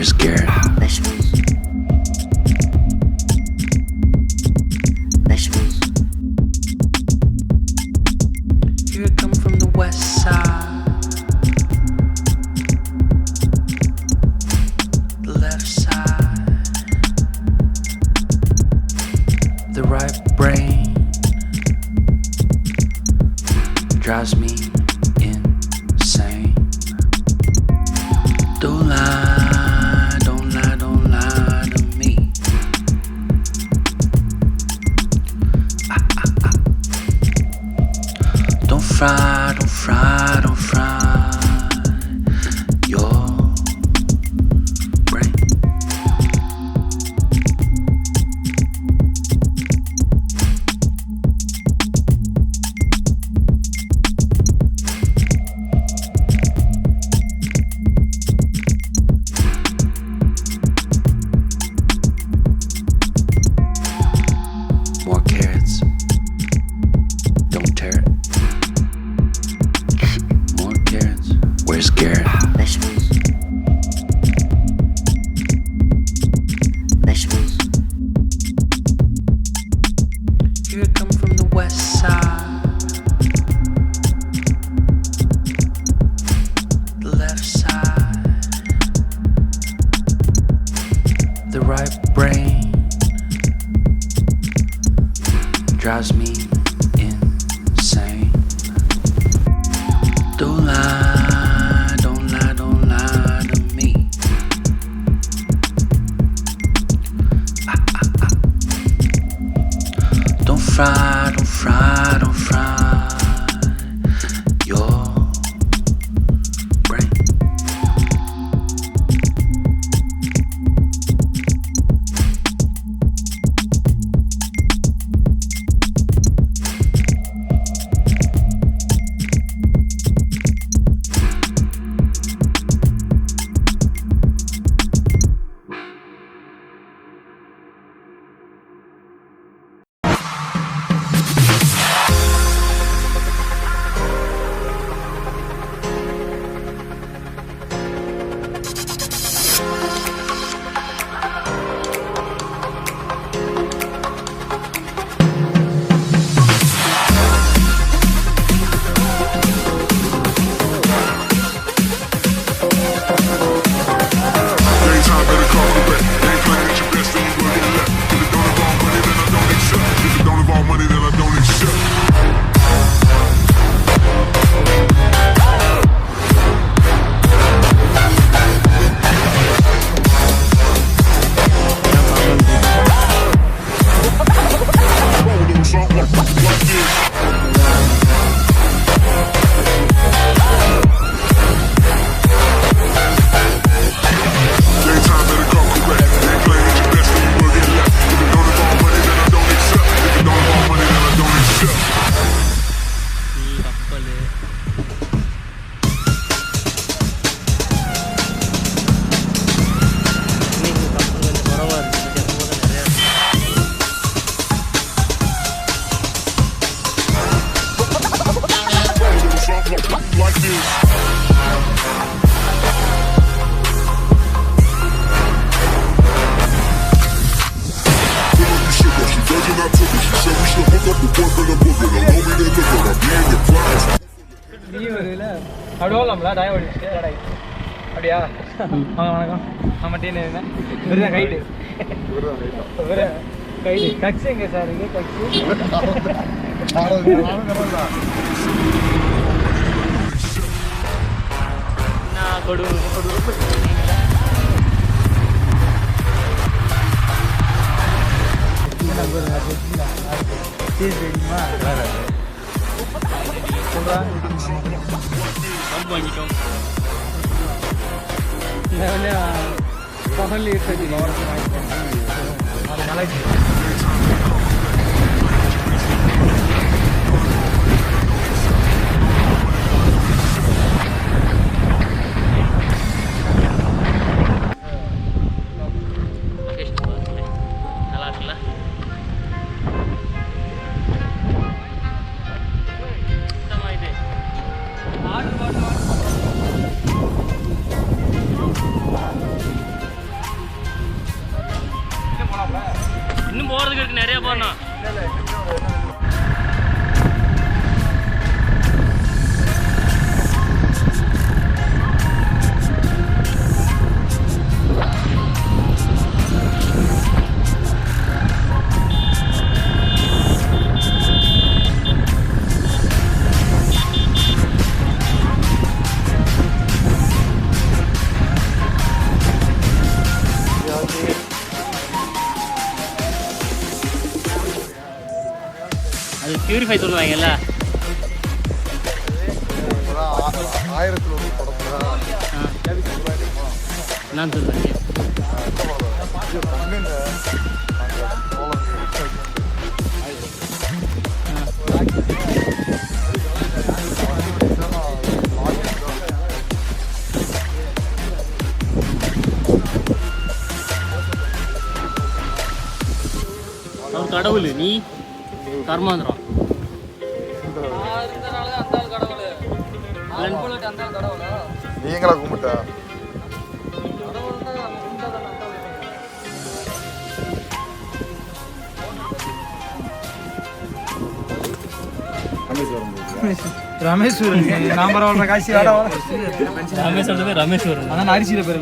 scared. Here I come from the west side, the left side, the right brain drives me insane. Don't lie, don't lie, don't lie to me. Don't fry, don't fry, don't fry your brain. More carrots, don't tear it. More carrots, we're scared. Here I come from the west side, the left side, the right brain drives me insane. Don't lie, don't lie, don't lie to me. Don't fry, don't fry, don't fry your brain. அப்படியே வரலாம்ல டய ஓடிச்சு அப்படியா வாங்க வணக்கம் நம்ம dean என்ன வெறும் guide வெறும் guide கக்ஸ் எங்க சார் இங்கே கக்ஸ் நான் கொடு வாங்கிட்டோம் பகல் அதனால நல்லா இருக்குல்ல போனா அது பியூரிஃபை சொல்லுவாங்கல்ல 1000 படத்துல நான் சொல்லுவாங்க அவர் கடவுள் நீ கர்மாந்திரம் நீங்களா கும்பிட்டா ரமேஸ்வரன் நான் பரவாயில்ல காசி ரமேஸ்வரன் ரமேஸ்வரன் அதான் அரிசியில பேர்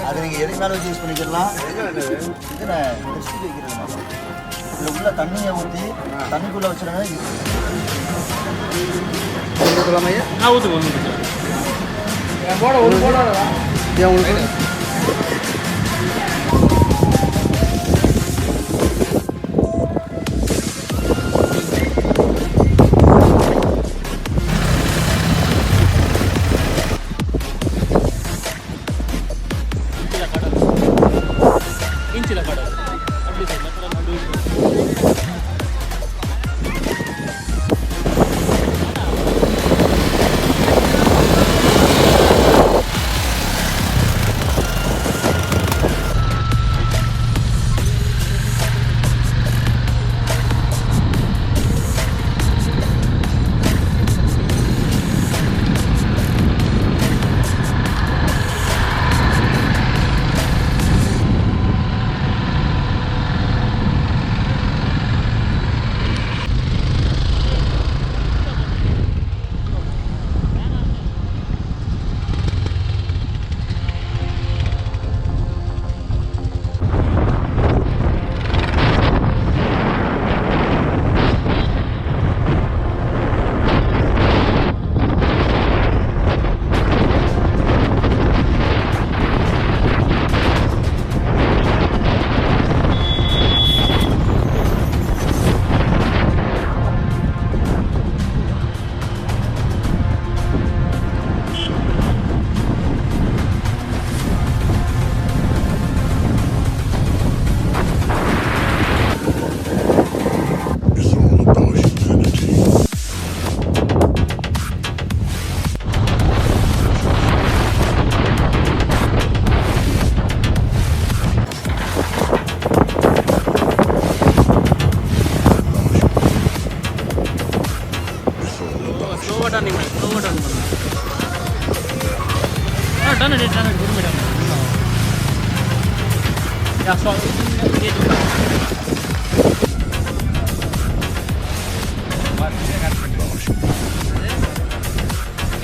அது நீங்கள் எதுக்கு மேலே வச்சு யூஸ் பண்ணிக்கலாம். இதில் உள்ள தண்ணியை ஊற்றி தண்ணிக்குள்ளே வச்சுருங்க. நான் ஊற்றுக்கோங்க இன்ச்சில் கடை அப்படி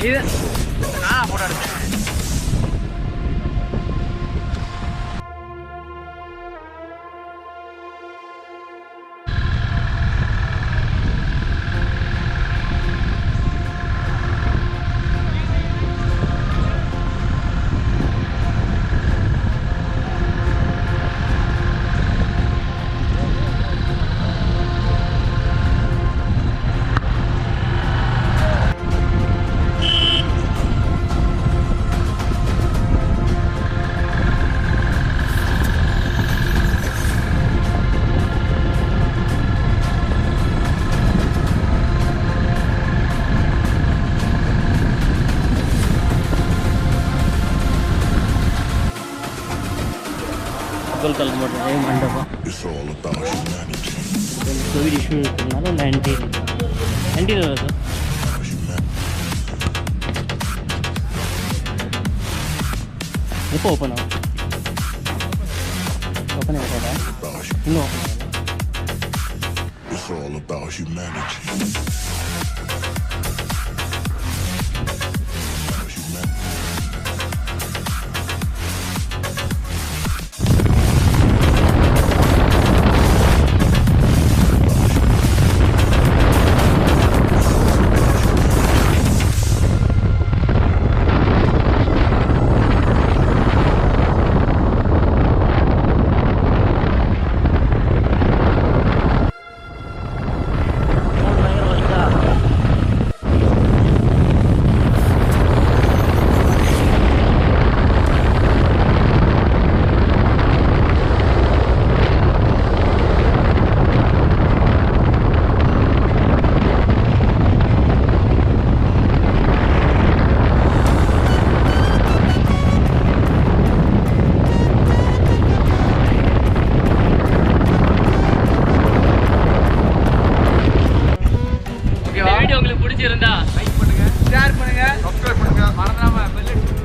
இது நான் போட்டோ எடுத்தேன். கல்கல் போடுறது மண்டபம் கோவிட் இஷ்யூ இருக்கிறதுனால இல்லை ஆன்டீரியர் சார் எப்போ ஓப்பன் ஆகும்? ஓப்பன் ஆகிட்டா இன்னும் ஓப்பன் ஆகல. It's all about humanity. Video உங்களுக்கு பிடிச்சிருந்தா லைக் பண்ணுங்க, ஷேர் பண்ணுங்க, சப்ஸ்கிரைப் பண்ணுங்க. மறந்துடாம பெல்